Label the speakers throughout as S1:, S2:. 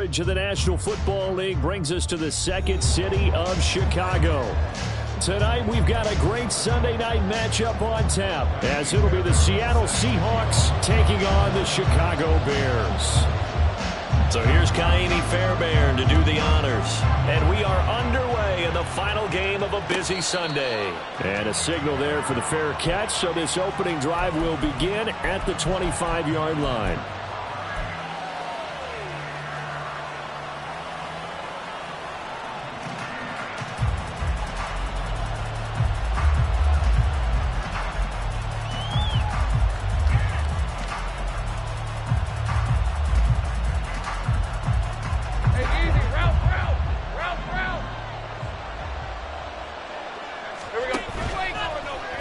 S1: coverage of the National Football League brings us to the second city of Chicago. Tonight, we've got a great Sunday night matchup on tap, as it'll be the Seattle Seahawks taking on the Chicago Bears. So here's Kaimi Fairbairn to do the honors. And we are underway in the final game of a busy Sunday. And a signal there for the fair catch, so this opening drive will begin at the 25-yard line.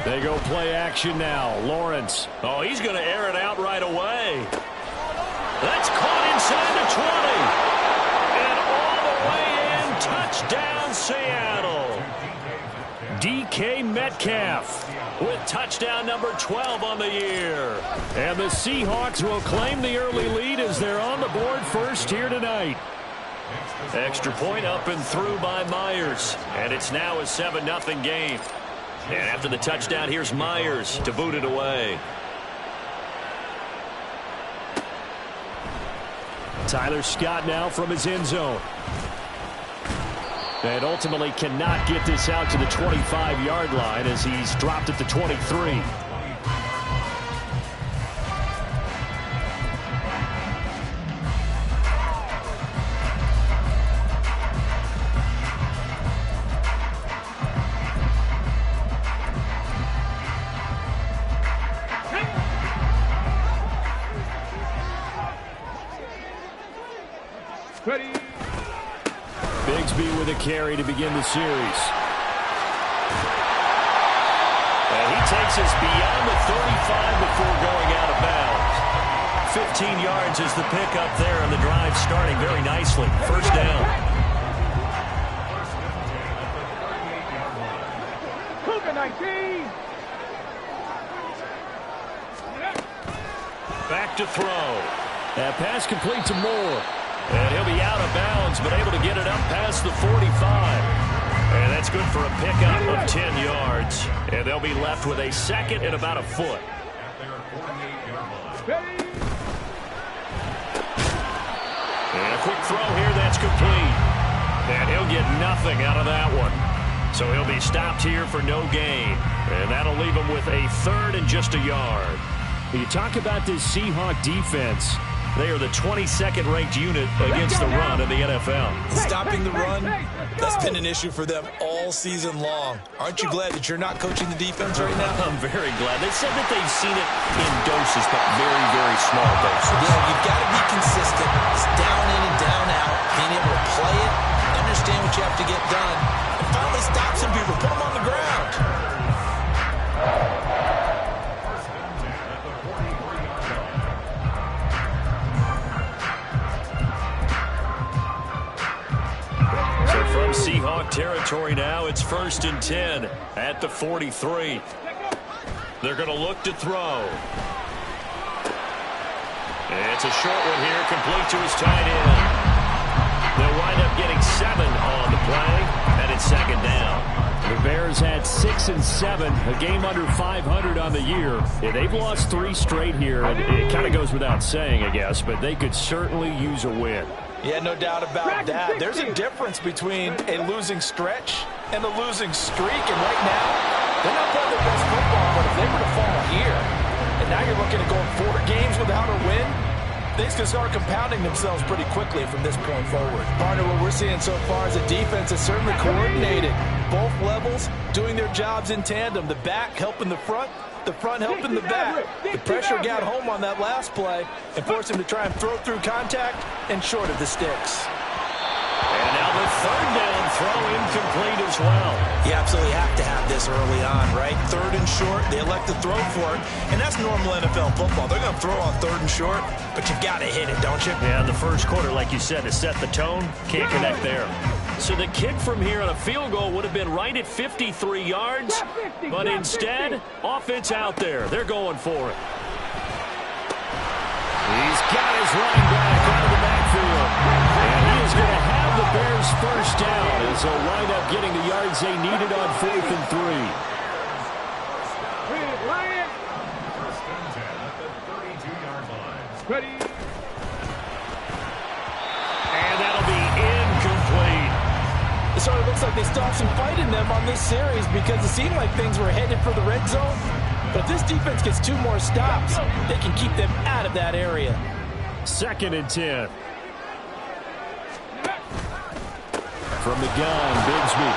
S1: They go play action now. Lawrence. Oh, he's going to air it out right away. That's caught inside the 20. And all the way in. Touchdown, Seattle. DK Metcalf with touchdown number 12 on the year. And the Seahawks will claim the early lead as they're on the board first here tonight. Extra point up and through by Myers. And it's now a 7-0 game. And after the touchdown, here's Myers to boot it away. Tyler Scott now from his end zone. And ultimately cannot get this out to the 25-yard line as he's dropped at the 23. Bigsby with a carry to begin the series. And he takes us beyond the 35 before going out of bounds. 15 yards is the pickup there, and the drive starting very nicely. First down. Back to throw. That pass complete to Moore. And he'll be out of bounds, but able to get it up past the 45. And that's good for a pickup of 10 yards. And they'll be left with a second and about a foot. And a quick throw here, that's complete. And he'll get nothing out of that one. So he'll be stopped here for no gain. And that'll leave him with a third and just a yard. You talk about this Seahawk defense. They are the 22nd ranked unit against the run in the NFL.
S2: Stopping the run, that's been an issue for them all season long. Aren't you glad that you're not coaching the defense right now?
S1: I'm very glad. They said that they've seen it in doses, but very, very small doses.
S2: Yeah, you've got to be consistent. It's down in and down out. Being able to play it, understand what you have to get done, and finally stop some people, put them on the ground.
S1: From Seahawk territory now, it's 1st and 10 at the 43. They're going to look to throw. It's a short one here, complete to his tight end. They'll wind up getting 7 on the play, and it's second down. The Bears had 6 and 7, a game under 500 on the year. Yeah, they've lost 3 straight here, and it kind of goes without saying, I guess, but they could certainly use a win.
S2: Yeah, no doubt about that. There's a difference between a losing stretch and a losing streak. And right now, they're not playing their best football, but if they were to fall here, and now you're looking at going 4 games without a win, things can start compounding themselves pretty quickly from this point forward. Partner, what we're seeing so far is a defense that's certainly coordinated. Both levels doing their jobs in tandem. The back helping the front helping the back. The pressure got home on that last play and forced him to try and throw through contact and short of the sticks.
S1: And now the third down throw incomplete as well.
S2: You absolutely have to have this early on, right? 3rd and short, they elect to throw for it, and that's normal NFL football. They're going to throw on 3rd and short, but you've got to hit it, don't you?
S1: Yeah, the first quarter, like you said, to set the tone, can't connect there. So the kick from here on a field goal would have been right at 53 yards, but instead, offense out there. They're going for it. He's got his running back out of the backfield. And as they'll wind up getting the yards they needed on 4th and 3.
S3: First and 10 at the 32-yard line. Ready.
S1: And that'll be incomplete.
S2: So it looks like they still have some fight in them on this series because it seemed like things were headed for the red zone. But if this defense gets 2 more stops, they can keep them out of that area.
S1: 2nd and 10. From the gun, Bigsby.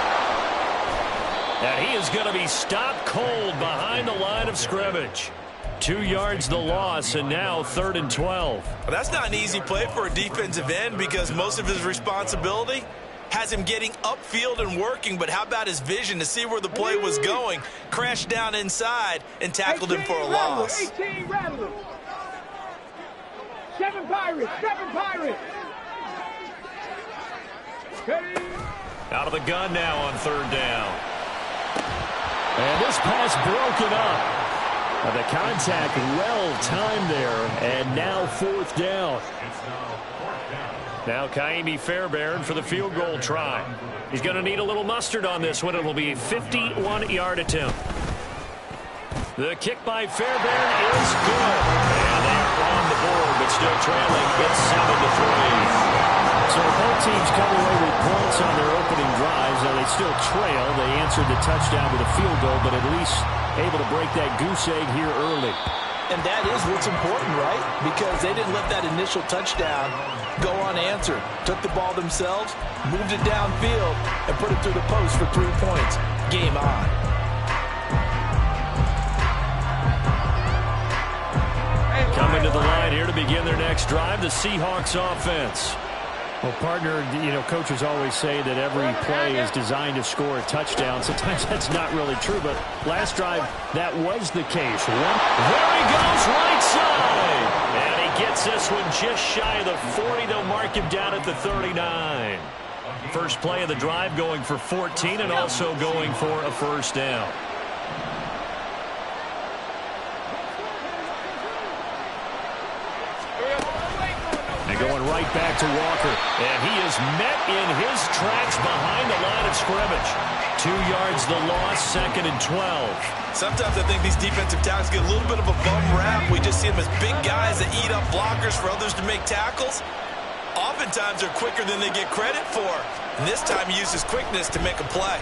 S1: And he is going to be stopped cold behind the line of scrimmage. 2 yards the loss, and now 3rd and 12.
S4: Well, that's not an easy play for a defensive end because most of his responsibility has him getting upfield and working, but how about his vision to see where the play was going, crashed down inside, and tackled him for a loss.
S5: 18 Rattlers. 7 Pirates. 7 Pirates.
S1: Out of the gun now on 3rd down. And this pass broken up. The contact well-timed there, and now 4th down. Now Kaimi Fairbairn for the field goal try. He's going to need a little mustard on this one. It will be a 51-yard attempt. The kick by Fairbairn is good. And they're on the board, but still trailing. It's 7-3. So both teams come away with points on their opening drives. Now they still trail. They answered the touchdown with a field goal, but at least able to break that goose egg here early.
S2: And that is what's important, right? Because they didn't let that initial touchdown go unanswered. Took the ball themselves, moved it downfield, and put it through the post for 3 points. Game on.
S1: Coming to the line here to begin their next drive, the Seahawks offense. Well, partner, coaches always say that every play is designed to score a touchdown. Sometimes that's not really true, but last drive, that was the case. There he goes, right side. And he gets this one just shy of the 40. They'll mark him down at the 39. First play of the drive going for 14 and also going for a 1st down. Going right back to Walker. And he is met in his tracks behind the line of scrimmage. 2 yards the loss, 2nd and 12.
S4: Sometimes I think these defensive tackles get a little bit of a bum rap. We just see them as big guys that eat up blockers for others to make tackles. Oftentimes they're quicker than they get credit for. And this time he uses quickness to make a play.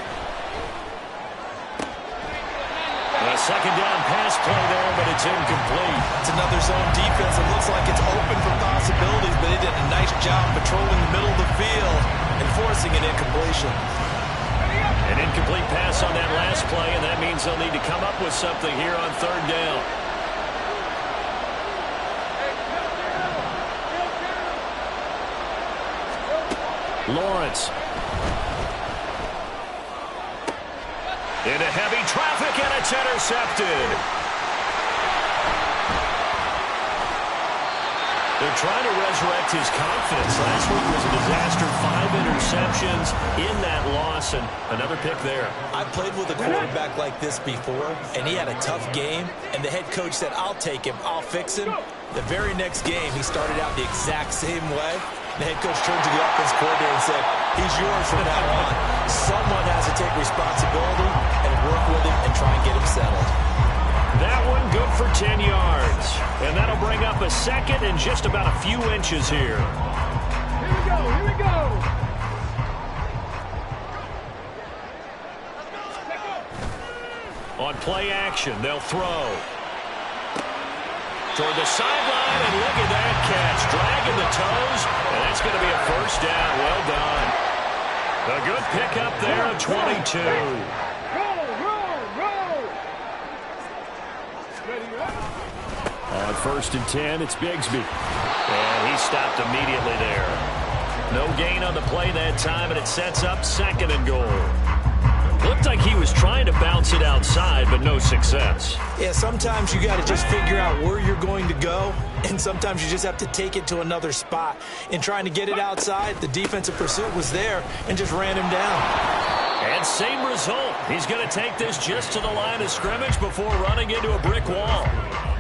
S1: A 2nd down pass play there, but it's incomplete.
S4: It's another zone defense. It looks like it's open for possibilities, but they did a nice job patrolling the middle of the field and forcing an incompletion.
S1: An incomplete pass on that last play, and that means they'll need to come up with something here on 3rd down. Lawrence. Into heavy traffic, and it's intercepted. They're trying to resurrect his confidence. Last week was a disaster. 5 interceptions in that loss, and another pick there.
S2: I played with a quarterback like this before, and he had a tough game, and the head coach said, I'll take him, I'll fix him. The very next game, he started out the exact same way. The head coach turned to the offense coordinator and said, he's yours from now on. Someone has to take responsibility and work with him and try and get him settled.
S1: That one good for 10 yards. And that'll bring up a 2nd and just about a few inches here.
S5: Here we go, here we go.
S1: On play action, they'll throw. Toward the sideline, and look at that catch. Dragging the toes, and that's going to be a 1st down. Well done. A good pickup there of 22. On 1st and 10, it's Bigsby. And he stopped immediately there. No gain on the play that time, and it sets up 2nd and goal. Looked like he was trying to bounce it outside, but no success.
S2: Yeah, sometimes you got to just figure out where you're going to go, and sometimes you just have to take it to another spot. In trying to get it outside, the defensive pursuit was there and just ran him down.
S1: And same result. He's going to take this just to the line of scrimmage before running into a brick wall.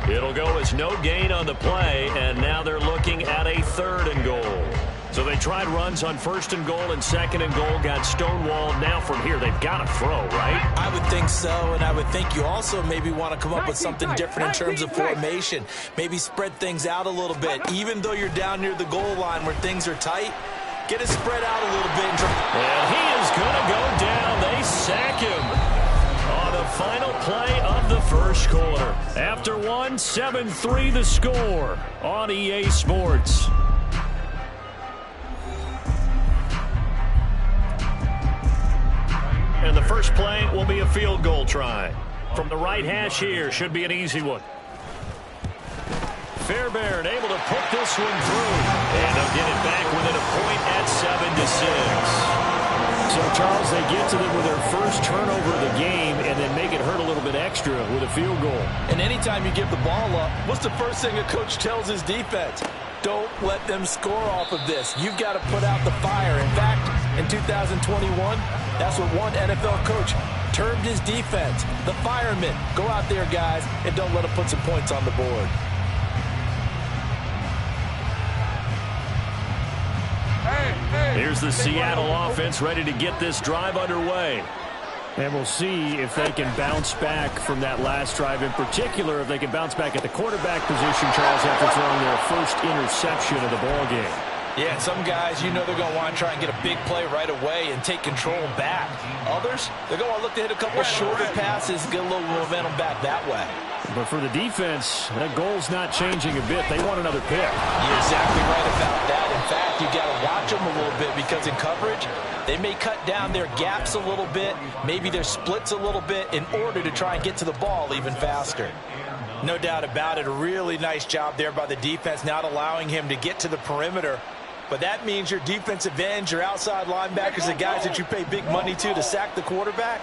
S1: It'll go as no gain on the play, and now they're looking at a 3rd and goal. So they tried runs on 1st and goal and 2nd and goal, got stonewalled. Now from here, they've got to throw, right?
S4: I would think so, and I would think you also maybe want to come up with something different in terms of formation. Maybe spread things out a little bit. Even though you're down near the goal line where things are tight, get it spread out a little bit.
S1: And he is going to go down. They sack him on the final play of the first quarter. After one, 7-3 the score on EA Sports. And the first play will be a field goal try. From the right hash here, should be an easy one. Fairbairn able to put this one through. And they'll get it back within a point at 7-6. So, Charles, they get to them with their first turnover of the game and then make it hurt a little bit extra with a field goal.
S2: And anytime you give the ball up, what's the first thing a coach tells his defense? Don't let them score off of this. You've got to put out the fire. In fact, in 2021, that's what one NFL coach termed his defense. The firemen. Go out there, guys, and don't let them put some points on the board.
S1: Here's the Seattle offense ready to get this drive underway. And we'll see if they can bounce back from that last drive, in particular if they can bounce back at the quarterback position, Charles, after throwing their first interception of the ballgame.
S2: Yeah, and some guys, you know they're going to want to try and get a big play right away and take control back. Others, they're going to look to hit a couple of shorter passes, get a little momentum back that way.
S1: But for the defense, that goal's not changing a bit. They want another pick.
S2: You're exactly right about that. In fact, you got to watch them a little bit because in coverage, they may cut down their gaps a little bit, maybe their splits a little bit in order to try and get to the ball even faster. No doubt about it. A really nice job there by the defense, not allowing him to get to the perimeter. But that means your defensive ends, your outside linebackers, the guys that you pay big money to sack the quarterback,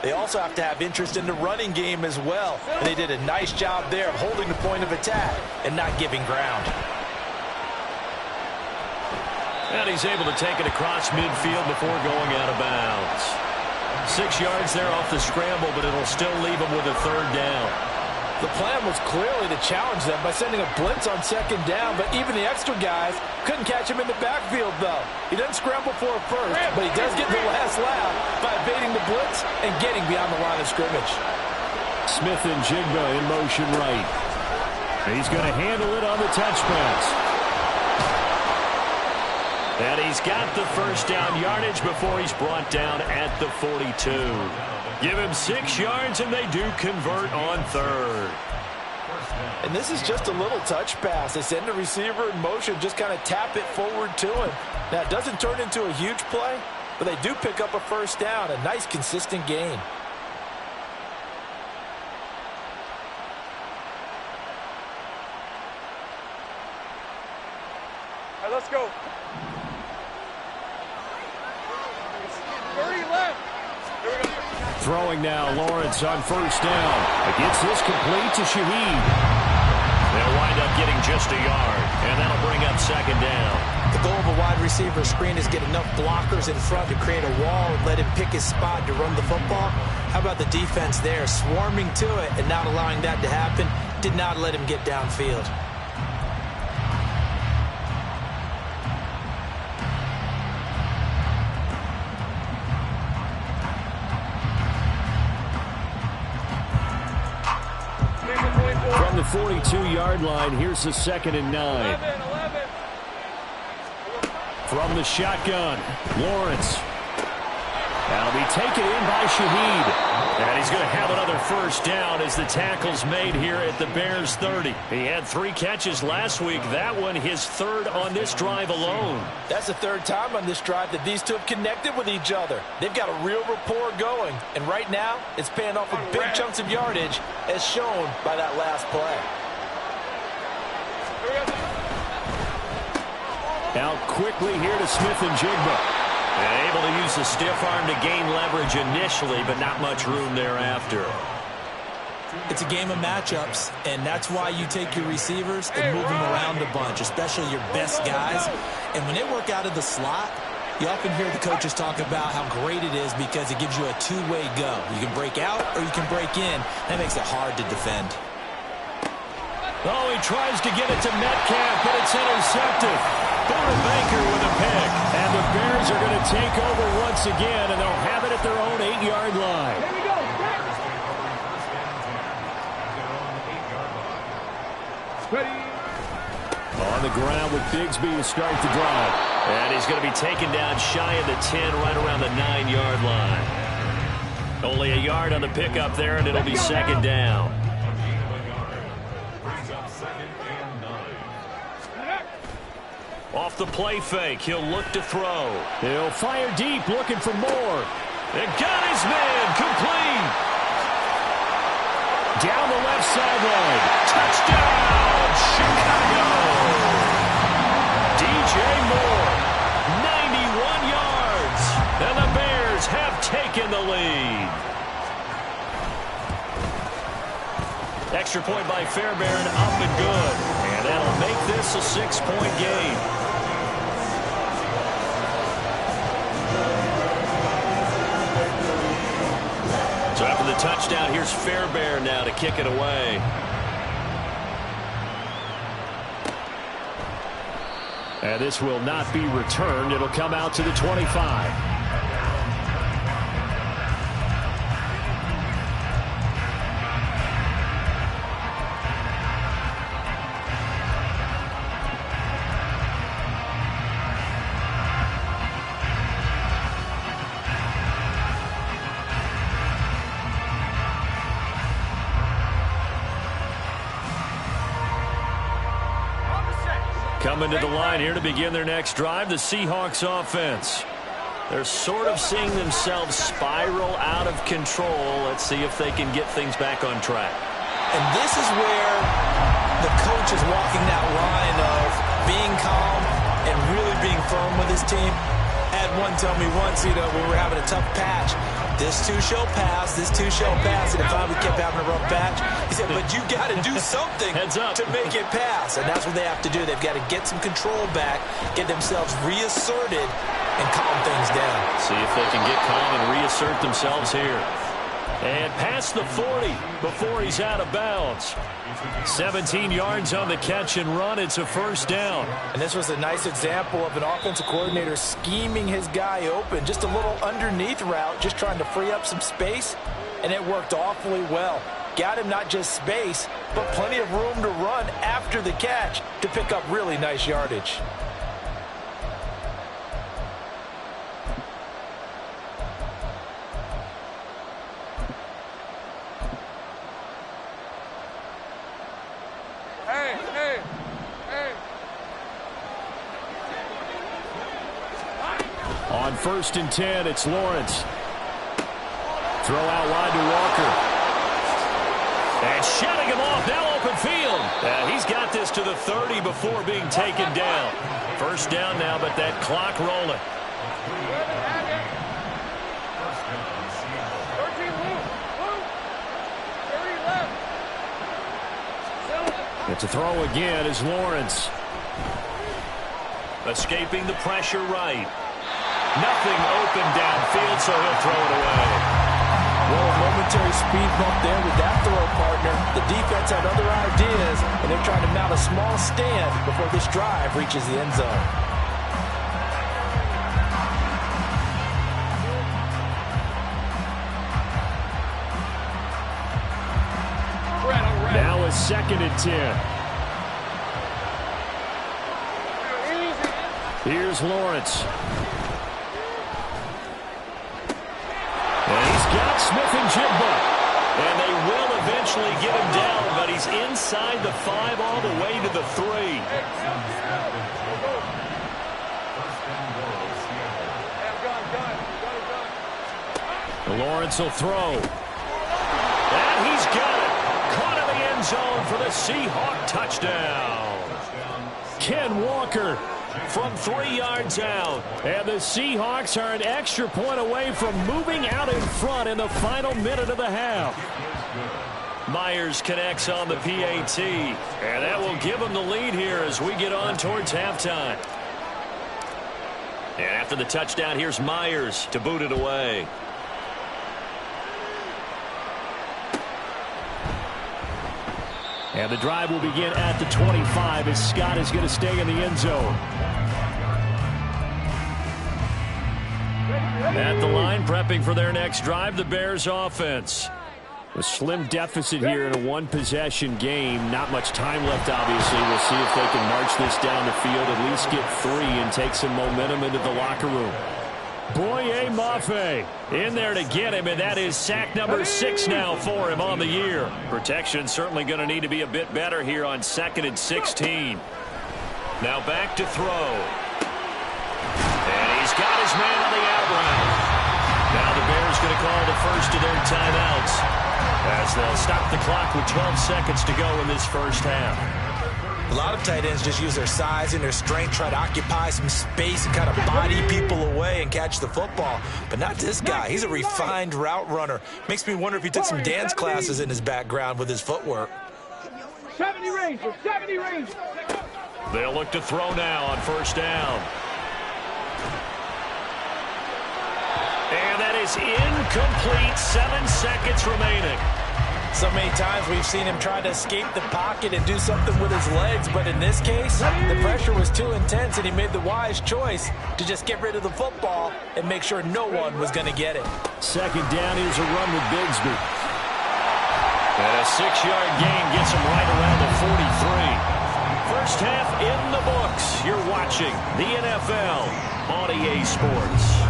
S2: they also have to have interest in the running game as well. And they did a nice job there of holding the point of attack and not giving ground.
S1: And he's able to take it across midfield before going out of bounds. 6 yards there off the scramble, but it'll still leave him with a third down.
S2: The plan was clearly to challenge them by sending a blitz on second down, but even the extra guys couldn't catch him in the backfield, though. He doesn't scramble for a first, but he does get the last laugh by evading the blitz and getting beyond the line of scrimmage.
S1: Smith and Jigba in motion right. He's going to handle it on the touch pass. And he's got the first down yardage before he's brought down at the 42. Give him 6 yards, and they do convert on third.
S2: And this is just a little touch pass. They send the receiver in motion, just kind of tap it forward to him. Now, it doesn't turn into a huge play, but they do pick up a first down, a nice, consistent gain.
S5: All right, let's go. 30 left. Here we go.
S1: Throwing now, Lawrence on first down. Gets this complete to Shaheed. They'll wind up getting just a yard, and that'll bring up second down.
S2: The goal of a wide receiver screen is get enough blockers in front to create a wall and let him pick his spot to run the football. How about the defense there, swarming to it and not allowing that to happen? Did not let him get downfield.
S1: From the 42-yard line, here's the 2nd and 9.
S5: 11.
S1: From the shotgun, Lawrence. That'll be taken in by Shaheed. And he's going to have another first down as the tackle's made here at the Bears 30. He had 3 catches last week. That one his third on this drive alone.
S2: That's the third time on this drive that these two have connected with each other. They've got a real rapport going. And right now, it's paying off with big chunks of yardage as shown by that last play.
S1: Out quickly here to Smith and Jigba. And able to use the stiff arm to gain leverage initially, but not much room thereafter.
S4: It's a game of matchups, and that's why you take your receivers and move them around a bunch, especially your best guys. And when they work out of the slot, you often hear the coaches talk about how great it is because it gives you a two-way go. You can break out or you can break in. That makes it hard to defend.
S1: Oh, he tries to get it to Metcalf, but it's intercepted. Buda Baker with a pick. And the Bears are going to take over once again, and they'll have it at their own 8-yard line.
S5: Here we go. Ready.
S1: On the ground with Bigsby to start the drive. And he's going to be taken down shy of the 10, right around the 9-yard line. Only a yard on the pickup there, and it'll be second down. Off the play fake, he'll look to throw. He'll fire deep, looking for more. And got his man, complete. Down the left sideline. Touchdown, Chicago. DJ Moore, 91 yards. And the Bears have taken the lead. Extra point by Fairbairn, up and good. And that'll make this a 6-point game. So after the touchdown, here's Fairbairn now to kick it away. And this will not be returned. It'll come out to the 25. Coming to the line here to begin their next drive, the Seahawks offense. They're sort of seeing themselves spiral out of control. Let's see if they can get things back on track.
S4: And this is where the coach is walking that line of being calm and really being firm with his team. I had one tell me once, when we were having a tough patch, this too shall pass, this too shall pass, and if I kept having a rough patch, he said, but you got to do something to make it pass, and that's what they have to do. They've got to get some control back, get themselves reasserted, and calm things down.
S1: See if they can get calm and reassert themselves here. And past the 40 before he's out of bounds. 17 yards on the catch and run. It's a first down.
S2: And this was a nice example of an offensive coordinator scheming his guy open. Just a little underneath route, just trying to free up some space, and it worked awfully well. Got him not just space, but plenty of room to run after the catch to pick up really nice yardage.
S1: On 1st and 10, it's Lawrence. Throw out wide to Walker. And shutting him off, now open field. He's got this to the 30 before being taken down. First down now, but that clock rolling. It's a throw again as Lawrence. Escaping the pressure right. Nothing open downfield, so he'll throw it away.
S2: Well, a momentary speed bump there with that throw, partner. The defense had other ideas, and they're trying to mount a small stand before this drive reaches the end zone.
S1: Now a 2nd and 10. Here's Lawrence. And he's got Smith and Jigba. And they will eventually get him down, but he's inside the 5 all the way to the 3. Lawrence will throw. And he's got it. Caught in the end zone for the Seahawk touchdown. Ken Walker from 3 yards out. And the Seahawks are an extra point away from moving out in front in the final minute of the half. Myers connects on the PAT. And that will give them the lead here as we get on towards halftime. And after the touchdown, here's Myers to boot it away. And the drive will begin at the 25 as Scott is going to stay in the end zone. At the line, prepping for their next drive, the Bears offense. A slim deficit here in a one-possession game. Not much time left, obviously. We'll see if they can march this down the field, at least get 3 and take some momentum into the locker room. Boye Mafe in there to get him, and that is sack number 6 now for him on the year. Protection certainly going to need to be a bit better here on 2nd and 16. Now back to throw. And he's got his man on the out route. Now the Bears going to call the first of their timeouts as they'll stop the clock with 12 seconds to go in this first half.
S4: A lot of tight ends just use their size and their strength, try to occupy some space and kind of body people away and catch the football. But not this guy. He's a refined route runner. Makes me wonder if he took some dance classes in his background with his footwork.
S5: 70 range, 70 range.
S1: They'll look to throw now on first down. And that is incomplete. 7 seconds remaining.
S4: So many times we've seen him try to escape the pocket and do something with his legs, but in this case, the pressure was too intense and he made the wise choice to just get rid of the football and make sure no one was going to get it.
S1: 2nd down, here's a run with Bigsby. And a 6-yard gain gets him right around the 43. First half in the books. You're watching the NFL on EA Sports.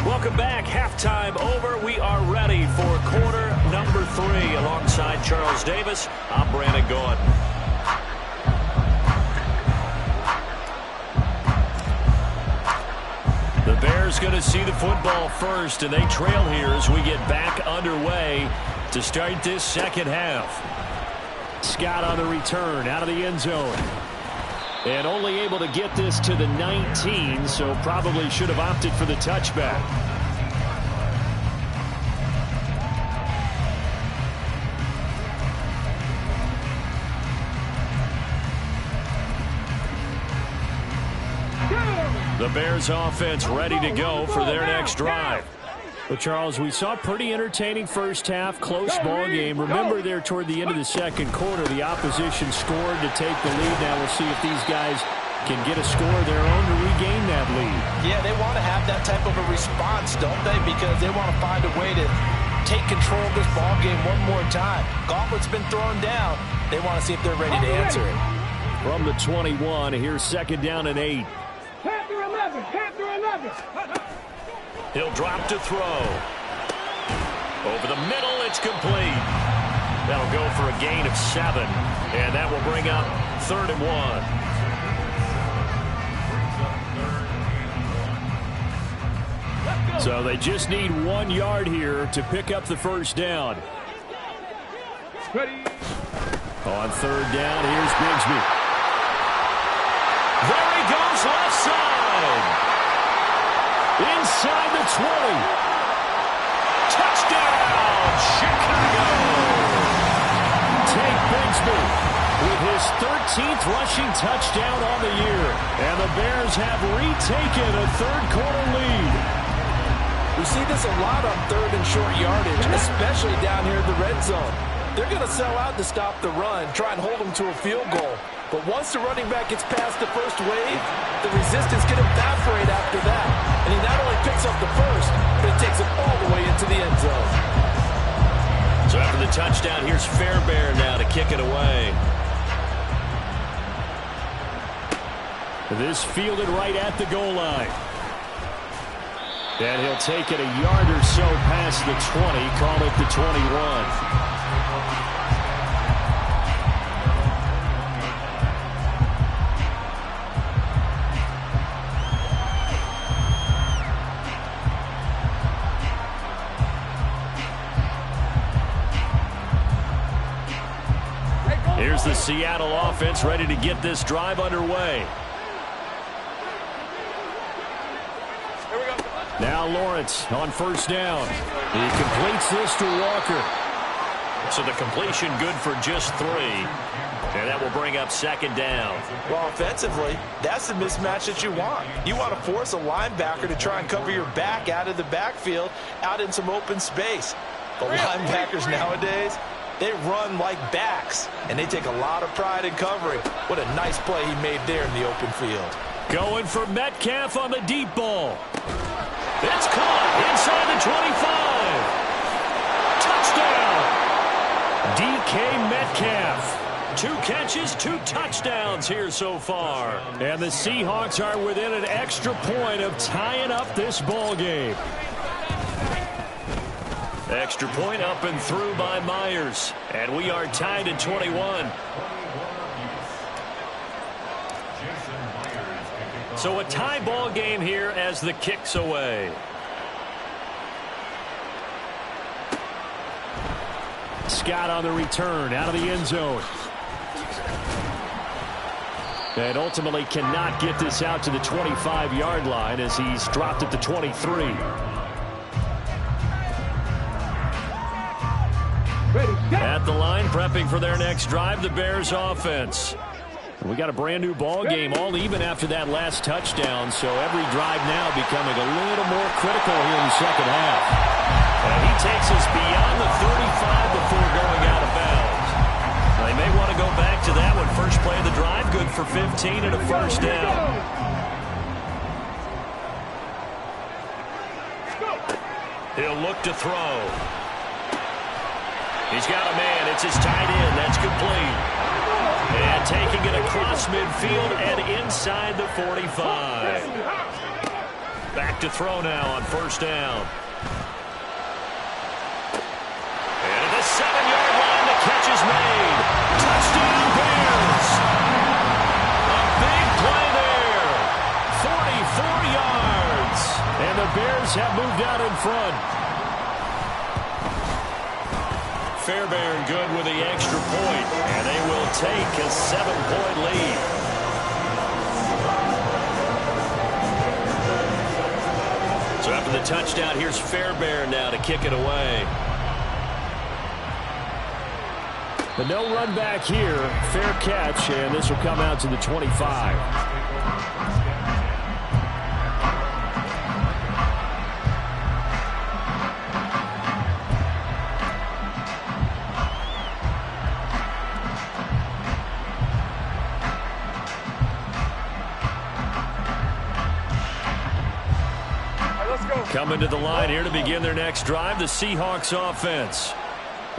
S1: Welcome back. Halftime over. We are ready for quarter number 3. Alongside Charles Davis, I'm Brandon Gaudin. The Bears going to see the football first, and they trail here as we get back underway to start this second half. Scott on the return out of the end zone. And only able to get this to the 19, so probably should have opted for the touchback. The Bears offense ready to go for their next drive. Well, Charles, we saw a pretty entertaining first half, close ball game. Remember there toward the end of the second quarter, the opposition scored to take the lead. Now we'll see if these guys can get a score of their own to regain that lead.
S2: Yeah, they want to have that type of a response, don't they? Because they want to find a way to take control of this ball game one more time. Gauntlet's been thrown down. They want to see if they're ready to answer it.
S1: From the 21, here's 2nd down and 8.
S5: Panther 11, Panther 11.
S1: He'll drop to throw. Over the middle, it's complete. That'll go for a gain of 7, and that will bring up 3rd and 1. So they just need 1 yard here to pick up the first down.
S5: Ready.
S1: On 3rd down, here's Bigsby. There he goes, left side. Inside the 20. Touchdown, Chicago. Take Bigsby with his 13th rushing touchdown on the year. And the Bears have retaken a third-quarter lead.
S2: We see this a lot on 3rd and short yardage, especially down here in the red zone. They're going to sell out to stop the run, try and hold them to a field goal. But once the running back gets past the first wave, the resistance can evaporate after that. And he not only picks up the first, but he takes it all the way into the end zone.
S1: So after the touchdown, here's Fairbairn now to kick it away. This fielded right at the goal line. And he'll take it a yard or so past the 20, call it the 21. Here's the Seattle offense ready to get this drive underway. Now Lawrence on first down. He completes this to Walker. So the completion good for just 3. And that will bring up second down.
S2: Well, offensively, that's the mismatch that you want. You want to force a linebacker to try and cover your back out of the backfield, out in some open space. The linebackers nowadays, they run like backs, and they take a lot of pride in covering. What a nice play he made there in the open field.
S1: Going for Metcalf on the deep ball. It's caught inside the 25. Touchdown. DK Metcalf. 2 catches, 2 touchdowns here so far. And the Seahawks are within an extra point of tying up this ball game. Extra point up and through by Myers. And we are tied at 21. So a tie ball game here as the kick's away. Scott on the return out of the end zone. And ultimately cannot get this out to the 25-yard line as he's dropped at the 23. At the line, prepping for their next drive, the Bears offense. We got a brand new ball game, all even after that last touchdown, so every drive now becoming a little more critical here in the second half. And he takes us beyond the 35 before going out of bounds. They may want to go back to that one. First play of the drive, good for 15 and a first down. He'll look to throw. He's got a man. It's his tight end. That's complete. And taking it across midfield and inside the 45. Back to throw now on first down. And at the 7-yard line, the catch is made. Touchdown Bears. A big play there. 44 yards. And the Bears have moved out in front. Fairbairn good with the extra point, and they will take a 7-point lead. So after the touchdown, here's Fairbairn now to kick it away. But no run back here. Fair catch, and this will come out to the 25. Coming to the line here to begin their next drive, the Seahawks offense.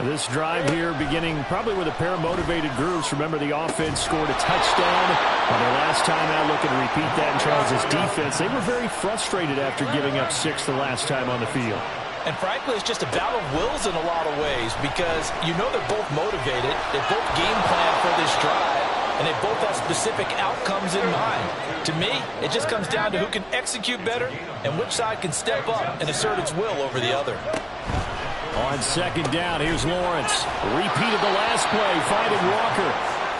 S1: This drive here beginning probably with a pair of motivated groups. Remember, the offense scored a touchdown on their last time out. Looking to repeat that in Charles' defense. They were very frustrated after giving up 6 the last time on the field.
S2: And frankly, it's just a battle of wills in a lot of ways because you know they're both motivated. They both game plan for this drive, and they both have specific outcomes in mind. To me, it just comes down to who can execute better and which side can step up and assert its will over the other.
S1: On second down, here's Lawrence. Repeated the last play, finding Walker.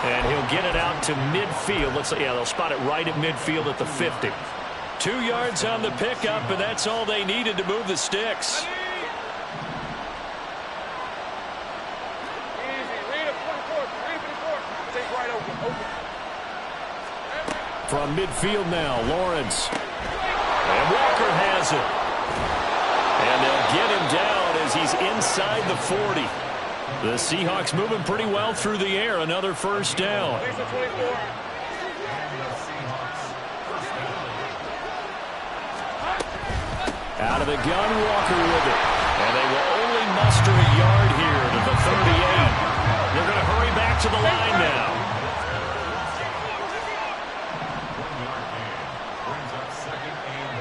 S1: And he'll get it out to midfield. They'll spot it right at midfield at the 50. 2 yards on the pickup, and that's all they needed to move the sticks. From midfield now, Lawrence. And Walker has it. And they'll get him down as he's inside the 40. The Seahawks moving pretty well through the air. Another first down. Out of the gun, Walker with it. And they will only muster a yard here to the 38. They're going to hurry back to the line now.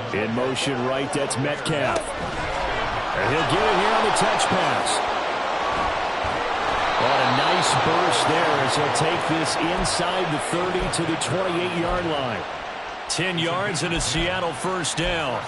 S1: In motion right, that's Metcalf. And he'll get it here on the touch pass. What a nice burst there as he'll take this inside the 30 to the 28-yard line. 10 yards and a Seattle first down.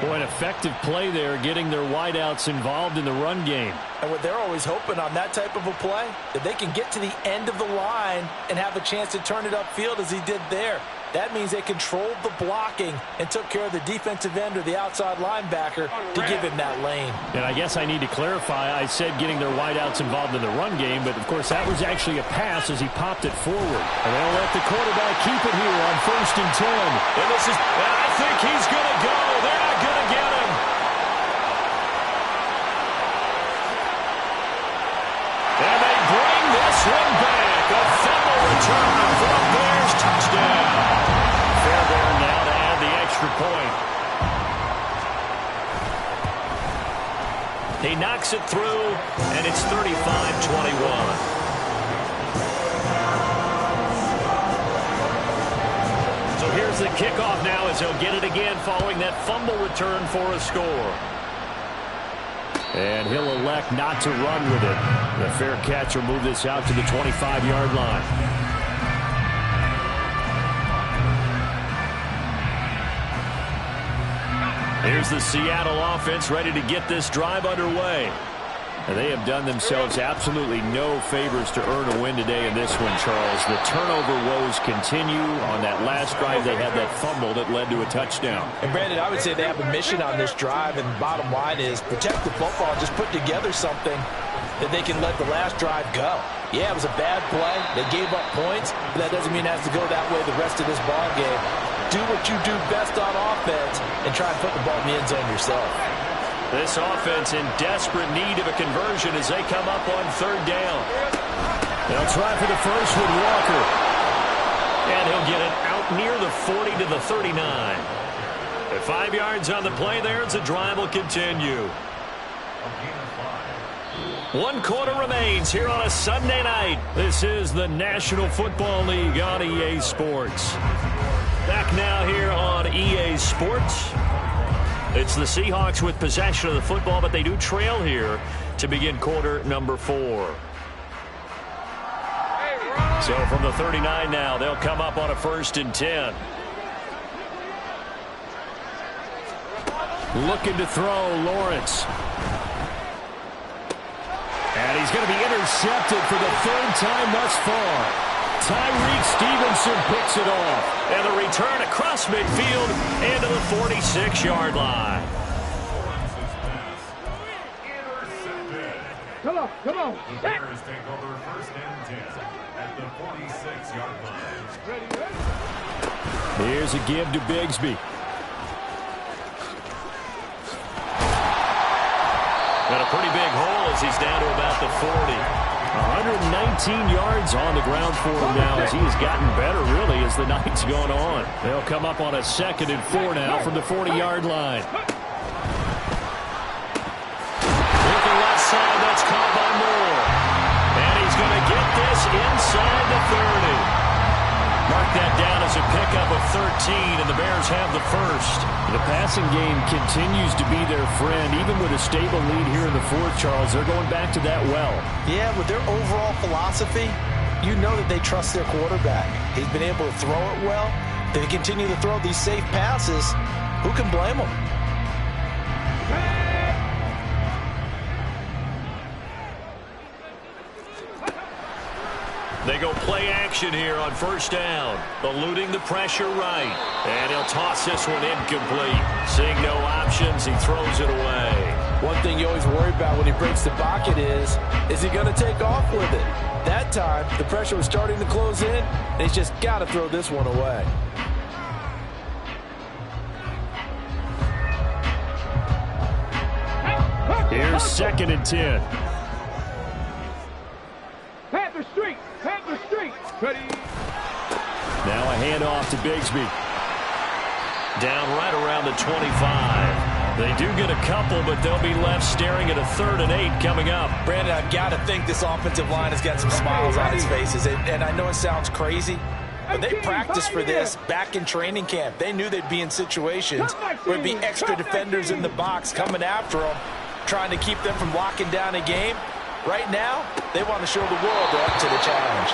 S1: Boy, an effective play there, getting their wideouts involved in the run game.
S2: And what they're always hoping on that type of a play, that they can get to the end of the line and have a chance to turn it upfield as he did there. That means they controlled the blocking and took care of the defensive end or the outside linebacker to give him that lane.
S1: And I guess I need to clarify, I said getting their wideouts involved in the run game, but of course that was actually a pass as he popped it forward. And they'll let the quarterback keep it here on 1st and 10. And this is, I think he's going to go. They're not going to get him. And they bring this one back. A fumble return for a Bears touchdown. Fairbairn now to add the extra point. He knocks it through, and it's 35-21. So here's the kickoff now as he'll get it again following that fumble return for a score. And he'll elect not to run with it. The fair catch will move this out to the 25-yard line. Here's the Seattle offense ready to get this drive underway. And they have done themselves absolutely no favors to earn a win today in this one, Charles. The turnover woes continue. On that last drive, they had that fumble that led to a touchdown.
S2: And, Brandon, I would say they have a mission on this drive, and the bottom line is protect the football, just put together something that they can let the last drive go. Yeah, it was a bad play. They gave up points, but that doesn't mean it has to go that way the rest of this ball game. Do what you do best on offense and try and put the ball in the end zone yourself.
S1: This offense in desperate need of a conversion as they come up on 3rd down. They'll try for the first with Walker. And he'll get it out near the 40 to the 39. At 5 yards on the play there as the drive will continue. 1 quarter remains here on a Sunday night. This is the National Football League on EA Sports. Back now here on EA Sports. It's the Seahawks with possession of the football, but they do trail here to begin quarter number 4. So from the 39 now, they'll come up on a 1st and 10. Looking to throw, Lawrence. And he's going to be intercepted for the 3rd time thus far. Tyreek Stevenson picks it off. And the return across midfield into the 46-yard line.
S5: Come on, come on.
S3: The Bears take over 1st and 10 at the 46-yard line.
S1: Here's a give to Bigsby. Got a pretty big hole as he's down to about the 40. 119 yards on the ground for him now as he has gotten better, really, as the night's gone on. They'll come up on a 2nd and 4 now from the 40-yard line. With the left side, that's caught by Moore. And he's going to get this inside the 30. Mark that down as a pickup of 13, and the Bears have the first. The passing game continues to be their friend. Even with a stable lead here in the 4th, Charles, they're going back to that well. Yeah, with their overall philosophy, you know that they trust their quarterback. He's been able to throw it well. They continue to throw these safe passes. Who can blame them? They go play action here on 1st down. Eluding the pressure right. And he'll toss this one incomplete. Seeing no options, he throws it away. One thing you always worry about when he breaks the pocket is he going to take off with it? That time, the pressure was starting to close in, and he's just got to throw this one away. Here's 2nd and 10.
S5: Panther Street! Panther Street! Ready?
S1: Now a handoff to Bigsby. Down right around the 25. They do get a couple, but they'll be left staring at a 3rd and 8 coming up.
S2: Brandon, I've got to think this offensive line has got some smiles on its faces. And I know it sounds crazy, but they practiced for this back in training camp. They knew they'd be in situations where there'd be extra defenders in the box coming after them, trying to keep them from locking down a game. Right now, they want to show the world they're up to the challenge.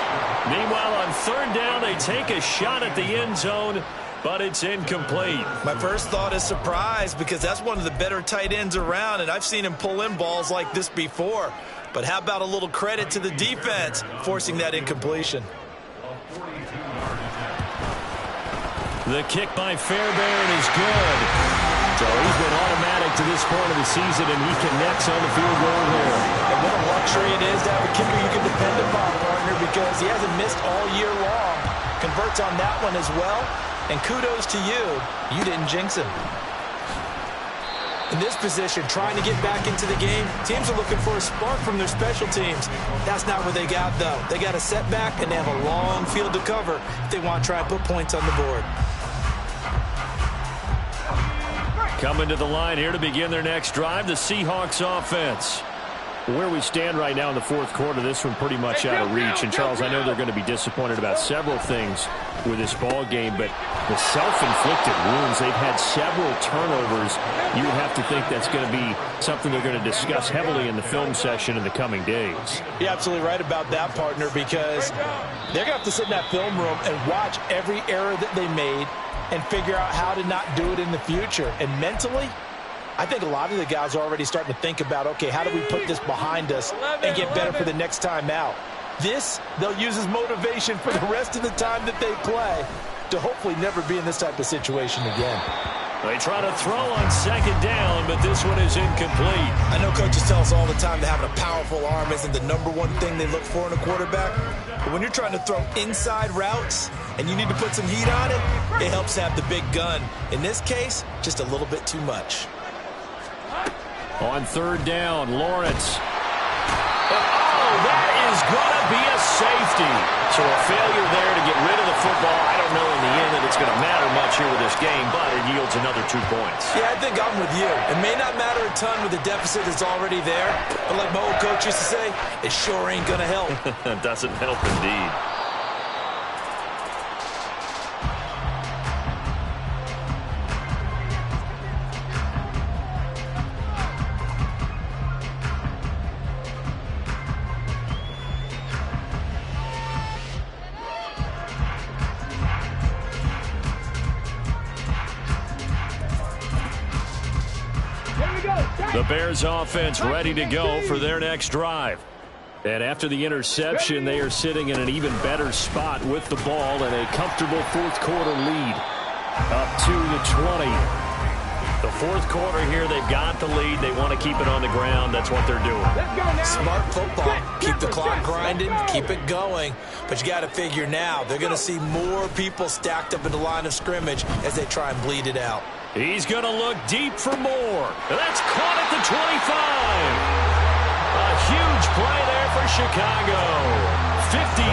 S1: Meanwhile, on 3rd down, they take a shot at the end zone, but it's incomplete.
S4: My first thought is surprise, because that's one of the better tight ends around, and I've seen him pull in balls like this before. But how about a little credit to the defense forcing that incompletion?
S1: The kick by Fairbairn is good. So he's been automatic to this point of the season, and he connects on the field goal here.
S2: And what a luxury it is to have a kicker you can depend upon, partner, because he hasn't missed all year long. Converts on that one as well. And kudos to you. You didn't jinx him. In this position, trying to get back into the game, teams are looking for a spark from their special teams. That's not what they got, though. They got a setback, and they have a long field to cover if they want to try and put points on the board.
S1: Coming to the line here to begin their next drive, the Seahawks offense. Where we stand right now in the fourth quarter, this one pretty much out of reach. And, Charles, I know they're going to be disappointed about several things with this ball game, but the self-inflicted wounds, they've had several turnovers. You would have to think that's going to be something they're going to discuss heavily in the film session in the coming days.
S2: You're absolutely right about that, partner, because they're going to have to sit in that film room and watch every error that they made and figure out how to not do it in the future. And mentally, I think a lot of the guys are already starting to think about, okay, how do we put this behind us and get better for the next time out? This, they'll use as motivation for the rest of the time that they play to hopefully never be in this type of situation again.
S1: They try to throw on second down, but this one is incomplete.
S4: I know coaches tell us all the time that having a powerful arm isn't the number one thing they look for in a quarterback. But when you're trying to throw inside routes and you need to put some heat on it, it helps have the big gun. In this case, just a little bit too much.
S1: On third down, Lawrence. Oh, that is going to be a safety. So a failure there to get rid of the football. I don't know in the end that it's going to matter much here with this game, but it yields another 2 points.
S2: Yeah, I think I'm with you. It may not matter a ton with the deficit that's already there, but like my old coach used to say, it sure ain't going to help.
S1: It doesn't help indeed. The Bears offense ready to go for their next drive. And after the interception, they are sitting in an even better spot with the ball and a comfortable fourth quarter lead. Up to the 20. The fourth quarter here, they've got the lead. They want to keep it on the ground. That's what they're doing.
S2: Smart football. Keep the clock grinding, keep it going. But you got to figure now, they're going to see more people stacked up in the line of scrimmage as they try and bleed it out.
S1: He's going to look deep for more. That's caught at the 25. A huge play there for Chicago. 57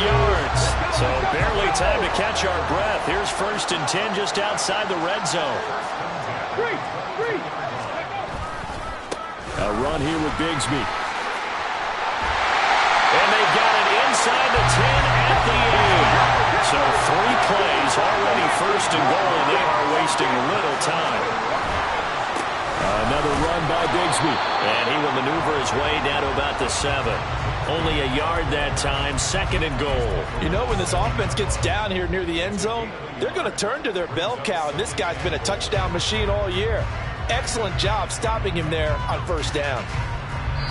S1: yards. So barely time to catch our breath. Here's 1st and 10 just outside the red zone. A run here with Bigsby. And they've got it inside the 10 at the 8. So 3 plays already 1st and goal, and they are wasting little time. Another run by Bigsby. And he will maneuver his way down to about the 7. Only a yard that time, 2nd and goal.
S2: You know, when this offense gets down here near the end zone, they're going to turn to their bell cow, and this guy's been a touchdown machine all year. Excellent job stopping him there on 1st down.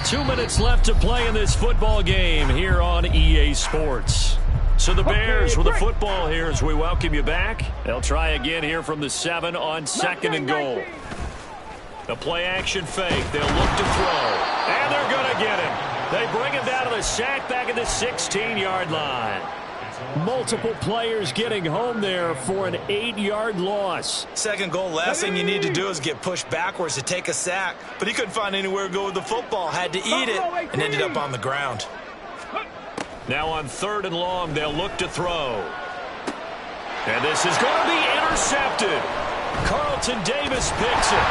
S2: 2
S1: minutes left to play in this football game here on EA Sports. So the Bears with the football here as we welcome you back. They'll try again here from the 7 on 2nd and goal. The play action fake. They'll look to throw. And they're going to get him. They bring him down to the sack back at the 16-yard line. Multiple players getting home there for an 8-yard loss.
S4: 2nd goal, last thing you need to do is get pushed backwards to take a sack. But he couldn't find anywhere to go with the football. Had to eat it and ended up on the ground.
S1: Now on 3rd and long, they'll look to throw. And this is going to be intercepted. Carlton Davis picks it.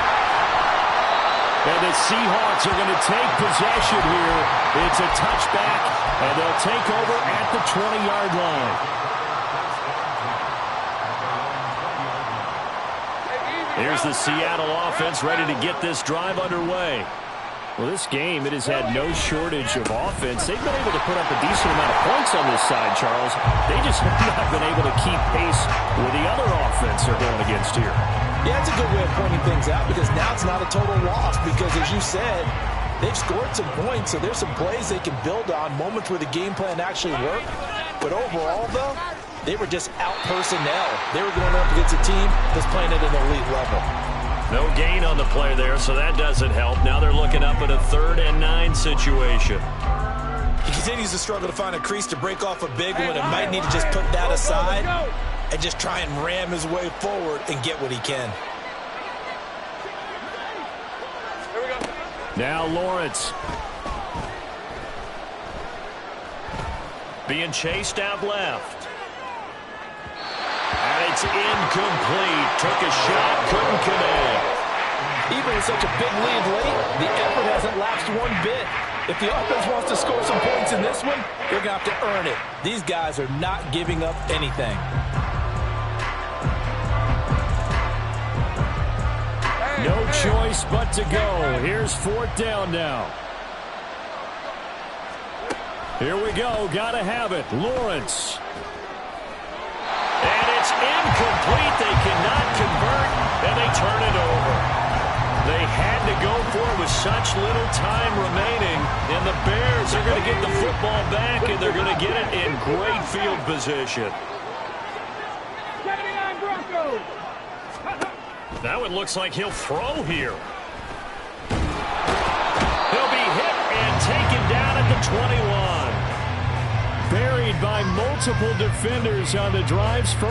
S1: And the Seahawks are going to take possession here. It's a touchback, and they'll take over at the 20-yard line. Here's the Seattle offense ready to get this drive underway. Well, this game, it has had no shortage of offense. They've been able to put up a decent amount of points on this side, Charles. They just have not been able to keep pace with the other offense they're going against here.
S2: Yeah, it's a good way of pointing things out because now it's not a total loss because, as you said, they've scored some points, so there's some plays they can build on, moments where the game plan actually worked. But overall, though, They were just out personnel. They were going up against a team that's playing at an elite level.
S1: No gain on the play there, so that doesn't help. Now they're looking up at a 3rd and 9 situation.
S4: He continues to struggle to find a crease to break off a big one and might need to just put that aside and just try and ram his way forward and get what he can.
S5: Here we go.
S1: Now Lawrence. Being chased out left. And it's incomplete. Took a shot, couldn't connect.
S2: Even with such a big lead late, the effort hasn't lapsed one bit. If the offense wants to score some points in this one, they're going to have to earn it. These guys are not giving up anything.
S1: No choice but to go. Here's 4th down now. Here we go. Got to have it. Lawrence. And it's incomplete. They cannot convert, and they turn it over. They had to go for it with such little time remaining, and the Bears are going to get the football back, and they're going to get it in great field position.
S5: 79 Broncos.
S1: Now it looks like he'll throw here. He'll be hit and taken down at the 21. Buried by multiple defenders on the drive's first.